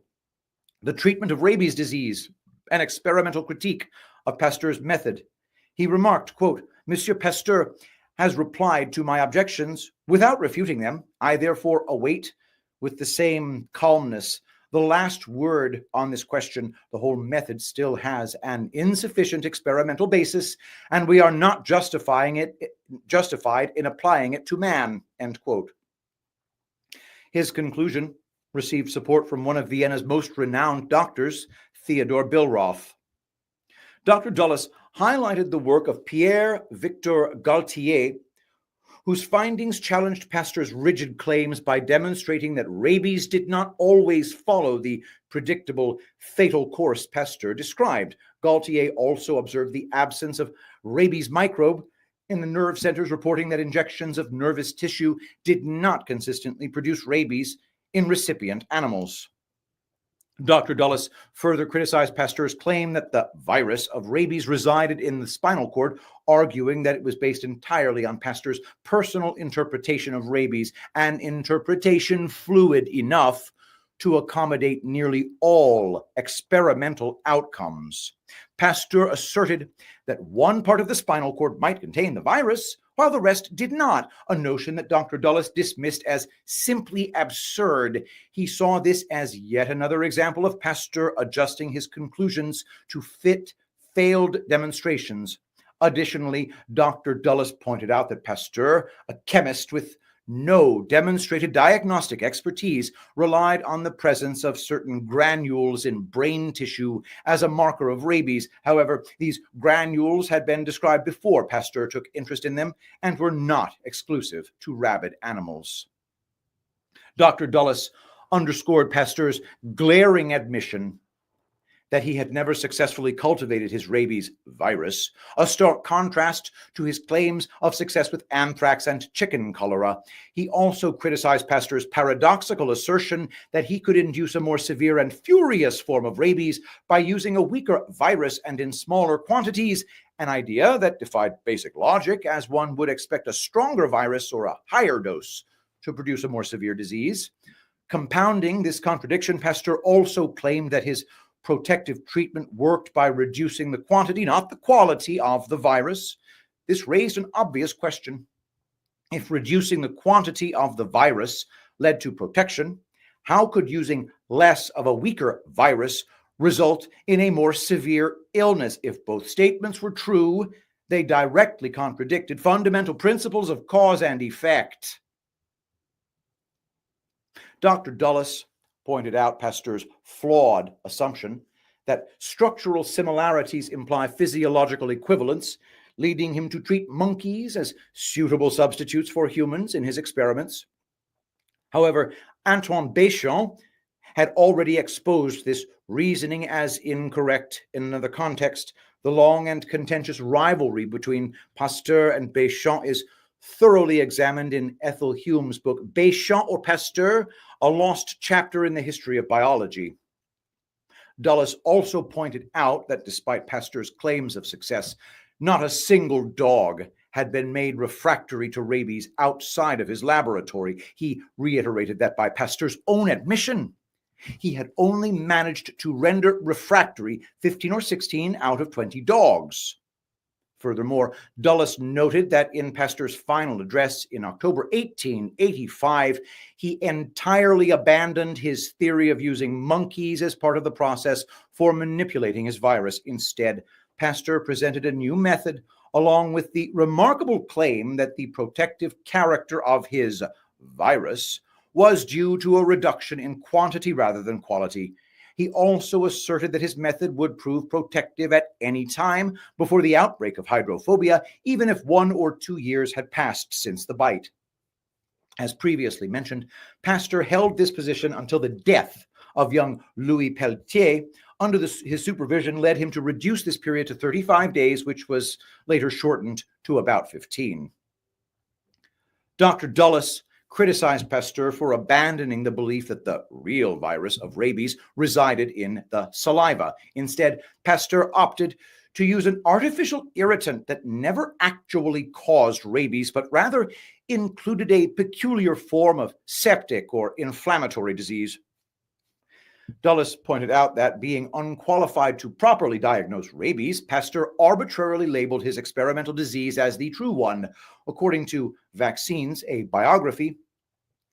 "The Treatment of Rabies Disease, an Experimental Critique of Pasteur's Method." He remarked, quote, "Monsieur Pasteur has replied to my objections without refuting them. I therefore await with the same calmness the last word on this question. The whole method still has an insufficient experimental basis, and we are not justified in applying it to man." End quote. His conclusion received support from one of Vienna's most renowned doctors, Theodor Billroth. Dr. Dulles highlighted the work of Pierre Victor Galtier, whose findings challenged Pasteur's rigid claims by demonstrating that rabies did not always follow the predictable fatal course Pasteur described. Galtier also observed the absence of rabies microbe in the nerve centers, reporting that injections of nervous tissue did not consistently produce rabies in recipient animals. Dr. Dulles further criticized Pasteur's claim that the virus of rabies resided in the spinal cord, arguing that it was based entirely on Pasteur's personal interpretation of rabies, an interpretation fluid enough to accommodate nearly all experimental outcomes. Pasteur asserted that one part of the spinal cord might contain the virus, while the rest did not, a notion that Dr. Dulles dismissed as simply absurd. He saw this as yet another example of Pasteur adjusting his conclusions to fit failed demonstrations. Additionally, Dr. Dulles pointed out that Pasteur, a chemist with no demonstrated diagnostic expertise relied on the presence of certain granules in brain tissue as a marker of rabies. However, these granules had been described before Pasteur took interest in them and were not exclusive to rabid animals. Dr. Dulles underscored Pasteur's glaring admission that he had never successfully cultivated his rabies virus, a stark contrast to his claims of success with anthrax and chicken cholera. He also criticized Pasteur's paradoxical assertion that he could induce a more severe and furious form of rabies by using a weaker virus and in smaller quantities, an idea that defied basic logic, as one would expect a stronger virus or a higher dose to produce a more severe disease. Compounding this contradiction, Pasteur also claimed that his protective treatment worked by reducing the quantity, not the quality, of the virus. This raised an obvious question. If reducing the quantity of the virus led to protection, how could using less of a weaker virus result in a more severe illness? If both statements were true, they directly contradicted fundamental principles of cause and effect. Dr. Dulles pointed out Pasteur's flawed assumption that structural similarities imply physiological equivalence, leading him to treat monkeys as suitable substitutes for humans in his experiments. However, Antoine Béchamp had already exposed this reasoning as incorrect in another context. The long and contentious rivalry between Pasteur and Béchamp is thoroughly examined in Ethel Hume's book, Béchamp or Pasteur, A Lost Chapter in the History of Biology. Dulles also pointed out that despite Pasteur's claims of success, not a single dog had been made refractory to rabies outside of his laboratory. He reiterated that by Pasteur's own admission, he had only managed to render refractory 15 or 16 out of 20 dogs. Furthermore, Dulles noted that in Pasteur's final address in October 1885, he entirely abandoned his theory of using monkeys as part of the process for manipulating his virus. Instead, Pasteur presented a new method, along with the remarkable claim that the protective character of his virus was due to a reduction in quantity rather than quality. He also asserted that his method would prove protective at any time before the outbreak of hydrophobia, even if 1 or 2 years had passed since the bite. As previously mentioned, Pasteur held this position until the death of young Louis Pelletier. Under his supervision led him to reduce this period to 35 days, which was later shortened to about 15. Dr. Dulles criticized Pasteur for abandoning the belief that the real virus of rabies resided in the saliva. Instead, Pasteur opted to use an artificial irritant that never actually caused rabies, but rather included a peculiar form of septic or inflammatory disease. Dulles pointed out that, being unqualified to properly diagnose rabies, Pasteur arbitrarily labeled his experimental disease as the true one. According to Vaccines, a biography,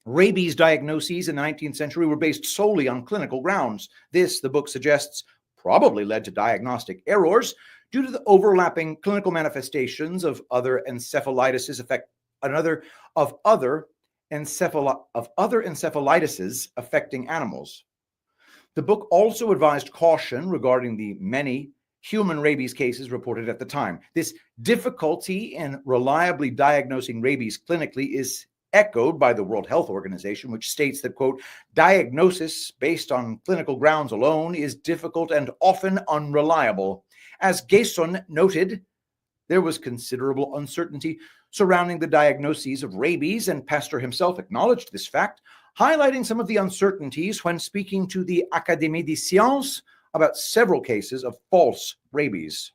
rabies diagnoses in the 19th century were based solely on clinical grounds. This, the book suggests, probably led to diagnostic errors due to the overlapping clinical manifestations of other encephalitises affecting animals. The book also advised caution regarding the many human rabies cases reported at the time. This difficulty in reliably diagnosing rabies clinically is echoed by the World Health Organization, which states that, quote, diagnosis based on clinical grounds alone is difficult and often unreliable. As Gason noted, there was considerable uncertainty surrounding the diagnoses of rabies, and Pasteur himself acknowledged this fact, highlighting some of the uncertainties when speaking to the Académie des Sciences about several cases of false rabies.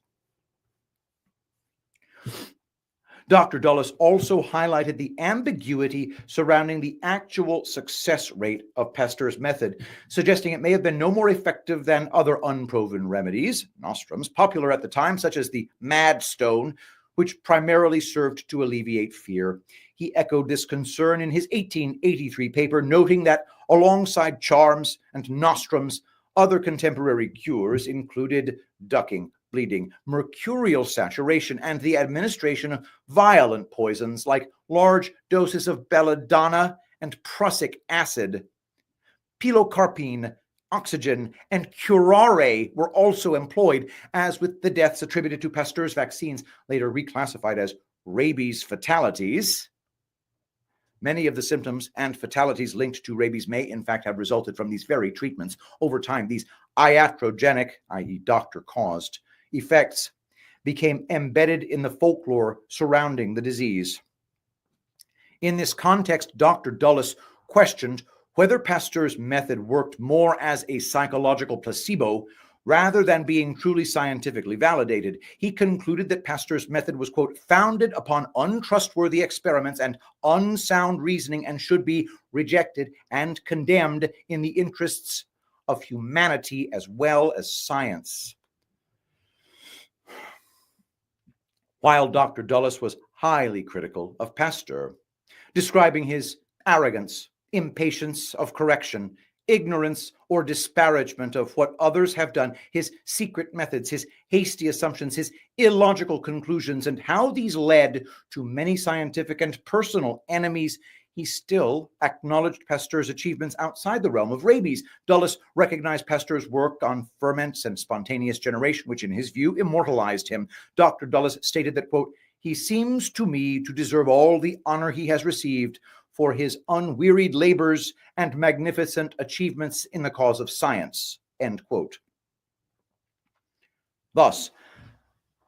Dr. Dulles also highlighted the ambiguity surrounding the actual success rate of Pasteur's method, suggesting it may have been no more effective than other unproven remedies, nostrums, popular at the time, such as the Mad Stone, which primarily served to alleviate fear. He echoed this concern in his 1883 paper, noting that alongside charms and nostrums, other contemporary cures included ducking bleeding, mercurial saturation, and the administration of violent poisons like large doses of belladonna and prussic acid. Pilocarpine, oxygen, and curare were also employed, as with the deaths attributed to Pasteur's vaccines, later reclassified as rabies fatalities. Many of the symptoms and fatalities linked to rabies may, in fact, have resulted from these very treatments. Over time, these iatrogenic, i.e. doctor-caused, effects became embedded in the folklore surrounding the disease. In this context, Dr. Dulles questioned whether Pasteur's method worked more as a psychological placebo rather than being truly scientifically validated. He concluded that Pasteur's method was, quote, founded upon untrustworthy experiments and unsound reasoning and should be rejected and condemned in the interests of humanity as well as science. While Dr. Dulles was highly critical of Pasteur, describing his arrogance, impatience of correction, ignorance or disparagement of what others have done, his secret methods, his hasty assumptions, his illogical conclusions, and how these led to many scientific and personal enemies, he still acknowledged Pasteur's achievements outside the realm of rabies. Dulles recognized Pasteur's work on ferments and spontaneous generation, which in his view immortalized him. Dr. Dulles stated that, quote, he seems to me to deserve all the honor he has received for his unwearied labors and magnificent achievements in the cause of science, end quote. Thus,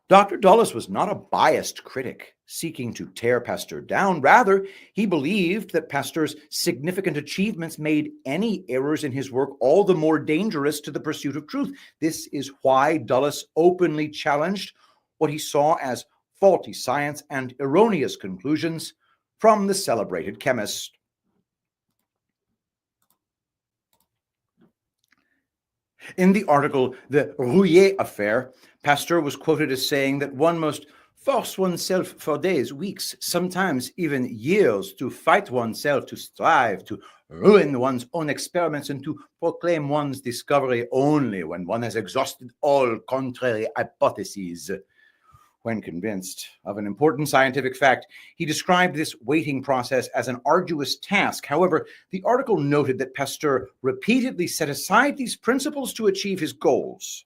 Dr. Dulles was not a biased critic seeking to tear Pasteur down. Rather, he believed that Pasteur's significant achievements made any errors in his work all the more dangerous to the pursuit of truth. This is why Dulles openly challenged what he saw as faulty science and erroneous conclusions from the celebrated chemist. In the article, The Rouillet Affair, Pasteur was quoted as saying that one must force oneself for days, weeks, sometimes even years to fight oneself, to strive, to ruin one's own experiments, and to proclaim one's discovery only when one has exhausted all contrary hypotheses. When convinced of an important scientific fact, he described this waiting process as an arduous task. However, the article noted that Pasteur repeatedly set aside these principles to achieve his goals.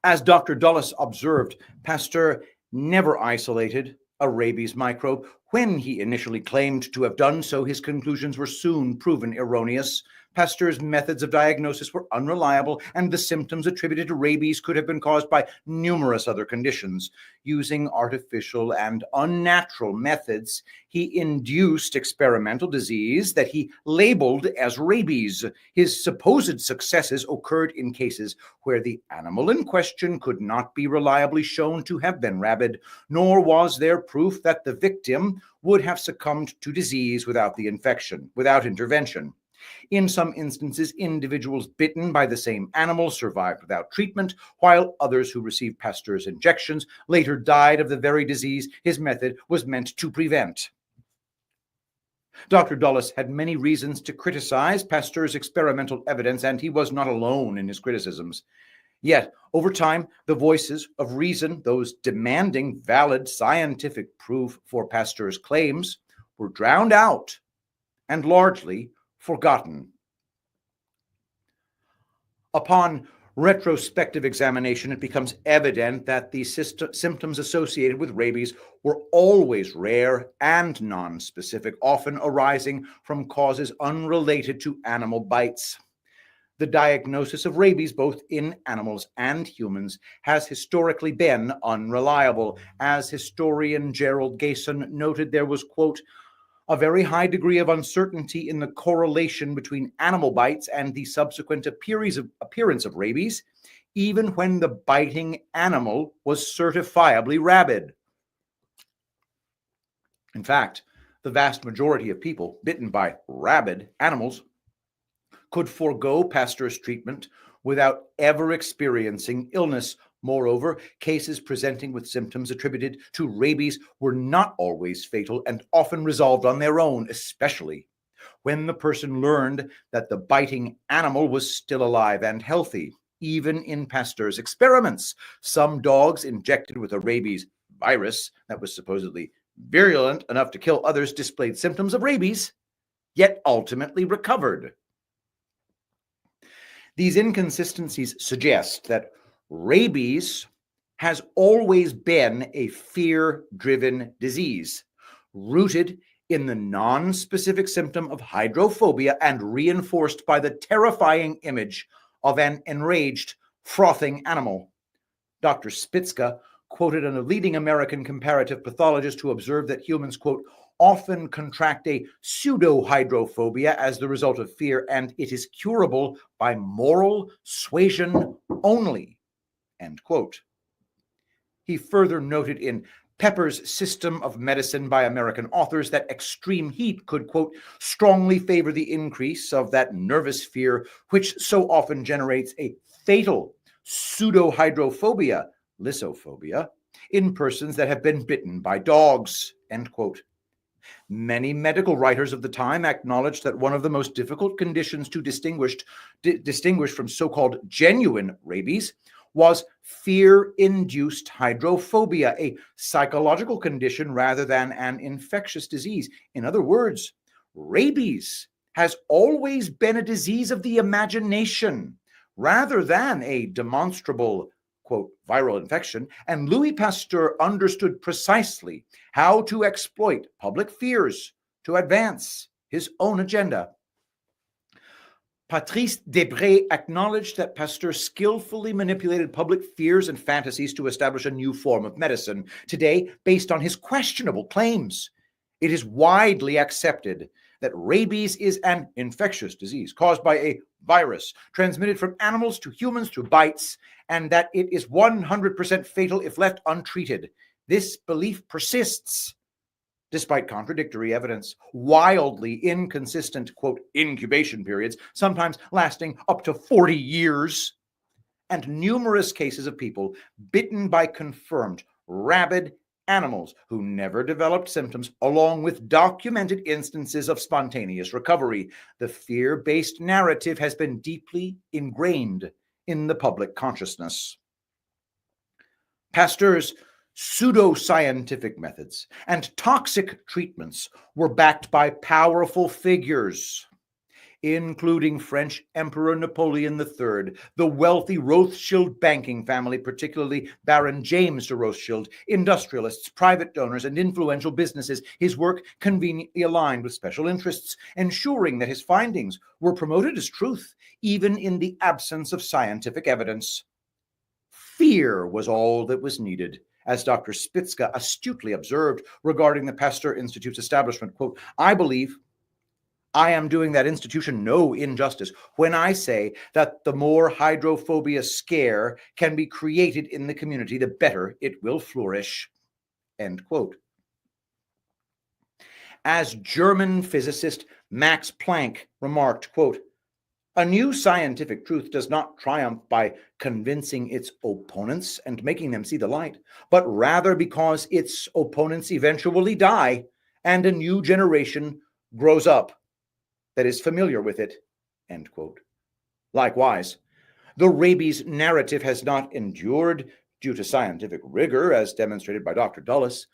As Dr. Dulles observed, Pasteur never isolated a rabies microbe. When he initially claimed to have done so, his conclusions were soon proven erroneous. Pasteur's methods of diagnosis were unreliable, and the symptoms attributed to rabies could have been caused by numerous other conditions. Using artificial and unnatural methods, he induced experimental disease that he labeled as rabies. His supposed successes occurred in cases where the animal in question could not be reliably shown to have been rabid, nor was there proof that the victim would have succumbed to disease without intervention. In some instances, individuals bitten by the same animal survived without treatment, while others who received Pasteur's injections later died of the very disease his method was meant to prevent. Dr. Dulles had many reasons to criticize Pasteur's experimental evidence, and he was not alone in his criticisms. Yet, over time, the voices of reason, those demanding valid scientific proof for Pasteur's claims, were drowned out and largely forgotten. Upon retrospective examination, it becomes evident that the symptoms associated with rabies were always rare and nonspecific, often arising from causes unrelated to animal bites. The diagnosis of rabies, both in animals and humans, has historically been unreliable. As historian Gerald Gayson noted, there was, quote, a very high degree of uncertainty in the correlation between animal bites and the subsequent appearance of rabies, even when the biting animal was certifiably rabid. In fact, the vast majority of people bitten by rabid animals could forego Pasteur's treatment without ever experiencing illness. Moreover, cases presenting with symptoms attributed to rabies were not always fatal and often resolved on their own, especially when the person learned that the biting animal was still alive and healthy. even in Pasteur's experiments. Some dogs injected with a rabies virus that was supposedly virulent enough to kill others displayed symptoms of rabies, yet ultimately recovered. These inconsistencies suggest that rabies has always been a fear-driven disease, rooted in the non-specific symptom of hydrophobia and reinforced by the terrifying image of an enraged, frothing animal. Dr. Spitzka quoted a leading American comparative pathologist who observed that humans, quote, often contract a pseudo-hydrophobia as the result of fear, and it is curable by moral suasion only, end quote. He further noted in Pepper's System of Medicine by American Authors that extreme heat could, quote, strongly favor the increase of that nervous fear which so often generates a fatal pseudo-hydrophobia, lissophobia, in persons that have been bitten by dogs, end quote. Many medical writers of the time acknowledged that one of the most difficult conditions to distinguish from so-called genuine rabies was fear-induced hydrophobia, a psychological condition rather than an infectious disease. In other words, rabies has always been a disease of the imagination rather than a demonstrable, quote, viral infection, and Louis Pasteur understood precisely how to exploit public fears to advance his own agenda. Patrice Debré acknowledged that Pasteur skillfully manipulated public fears and fantasies to establish a new form of medicine, today based on his questionable claims. It is widely accepted that rabies is an infectious disease caused by a virus transmitted from animals to humans through bites, and that it is 100% fatal if left untreated. This belief persists despite contradictory evidence, wildly inconsistent, quote, incubation periods, sometimes lasting up to 40 years, and numerous cases of people bitten by confirmed rabid animals who never developed symptoms, along with documented instances of spontaneous recovery. The fear-based narrative has been deeply ingrained in the public consciousness. Pasteur's pseudoscientific methods and toxic treatments were backed by powerful figures, including French Emperor Napoleon III, the wealthy Rothschild banking family, particularly Baron James de Rothschild, industrialists, private donors, and influential businesses. His work conveniently aligned with special interests, ensuring that his findings were promoted as truth, even in the absence of scientific evidence. Fear was all that was needed. As Dr. Spitzka astutely observed regarding the Pasteur Institute's establishment, quote, I believe I am doing that institution no injustice when I say that the more hydrophobia scare can be created in the community, the better it will flourish, end quote. As German physicist Max Planck remarked, quote, a new scientific truth does not triumph by convincing its opponents and making them see the light, but rather because its opponents eventually die and a new generation grows up that is familiar with it, end quote. Likewise, the rabies narrative has not endured due to scientific rigor, as demonstrated by Dr. Dulles,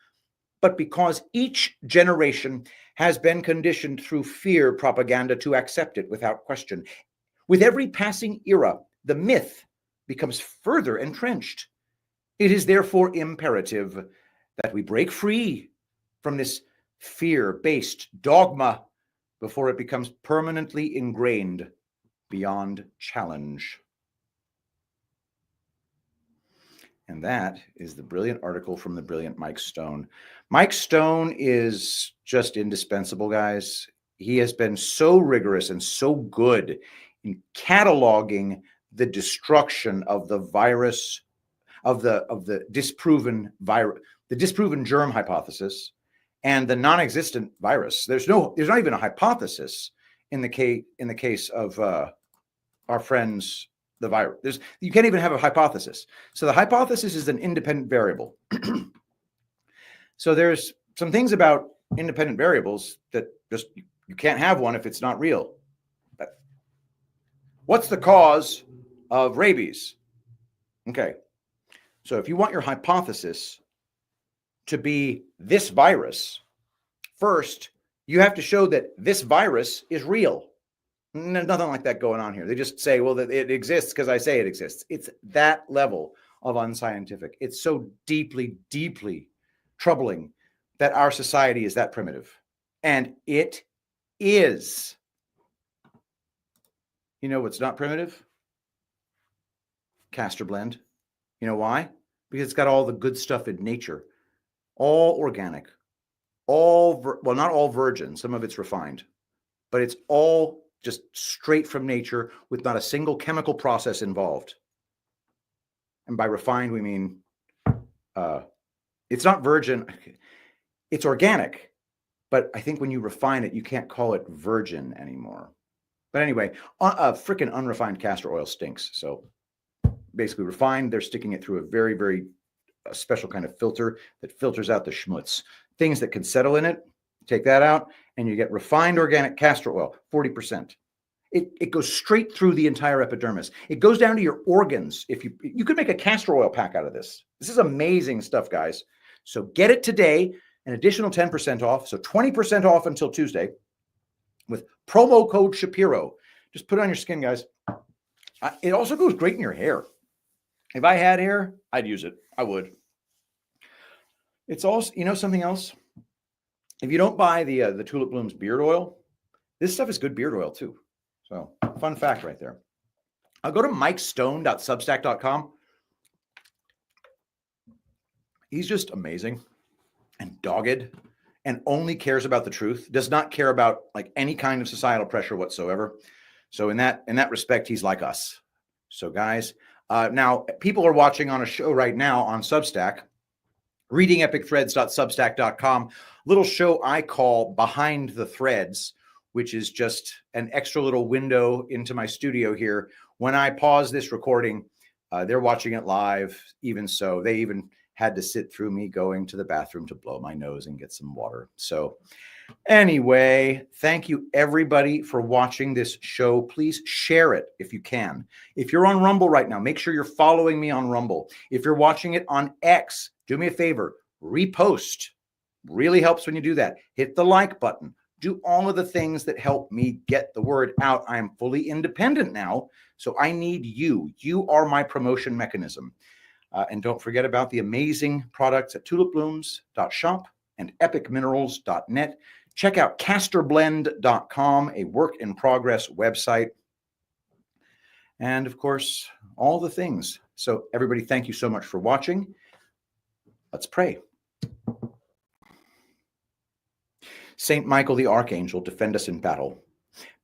but because each generation has been conditioned through fear propaganda to accept it without question. With every passing era, the myth becomes further entrenched. It is therefore imperative that we break free from this fear-based dogma before it becomes permanently ingrained beyond challenge. And that is the brilliant article from the brilliant Mike Stone. Mike Stone is just indispensable, guys. He has been so rigorous and so good in cataloging the destruction of the virus, of the disproven virus, the disproven germ hypothesis, and the non-existent virus. There's not even a hypothesis in the case of our friends, the virus. You can't even have a hypothesis. So the hypothesis is an independent variable. So there's some things about independent variables that just you can't have one if it's not real. But what's the cause of rabies. Okay. So if you want your hypothesis to be this virus, first, you have to show that this virus is real. There's nothing like that going on here. They just say, well, that it exists because I say it exists. It's that level of unscientific. It's so deeply, deeply troubling that our society is that primitive. And it is. You know what's not primitive? Castor blend. You know why? Because it's got all the good stuff in nature. All organic. Well, not all virgin. Some of it's refined. But it's all just straight from nature with not a single chemical process involved. And by refined, we mean it's not virgin. It's organic. But I think when you refine it, you can't call it virgin anymore. But anyway, freaking unrefined castor oil stinks. So basically refined, they're sticking it through a very, very special kind of filter that filters out the schmutz. Things that can settle in it, take that out, and you get refined organic castor oil, 40%. It goes straight through the entire epidermis. It goes down to your organs. If you could make a castor oil pack out of this. This is amazing stuff, guys. So get it today, an additional 10% off. So 20% off until Tuesday with promo code Shapiro. Just put it on your skin, guys. It also goes great in your hair. If I had hair, I'd use it. I would. It's also, you know something else? If you don't buy the Tulip Blooms beard oil, this stuff is good beard oil too. So fun fact right there. I'll go to mikestone.substack.com. He's just amazing and dogged and only cares about the truth, does not care about like any kind of societal pressure whatsoever. So in that respect, he's like us. So guys, now people are watching on a show right now on Substack, readingepicthreads.substack.com, little show I call Behind the Threads, which is just an extra little window into my studio here. When I pause this recording, they're watching it live. Even so, they even had to sit through me going to the bathroom to blow my nose and get some water. So anyway, thank you everybody for watching this show. Please share it if you can. If you're on Rumble right now, make sure you're following me on Rumble. If you're watching it on X, do me a favor, repost. Really helps when you do that. Hit the like button. Do all of the things that help me get the word out. I am fully independent now, so I need you. You are my promotion mechanism. And don't forget about the amazing products at tulipblooms.shop and epicminerals.net. Check out castorblend.com, a work-in-progress website. And, of course, all the things. So, everybody, thank you so much for watching. Let's pray. Saint Michael the Archangel, defend us in battle.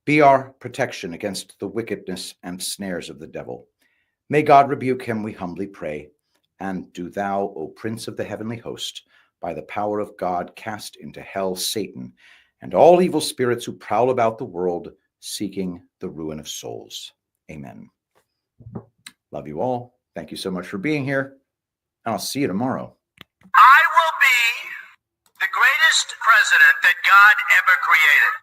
Be our protection against the wickedness and snares of the devil. May God rebuke him, we humbly pray. And do thou, O Prince of the heavenly host, by the power of God, cast into hell Satan and all evil spirits who prowl about the world, seeking the ruin of souls. Amen. Love you all. Thank you so much for being here. And I'll see you tomorrow. I will be the greatest president that God ever created.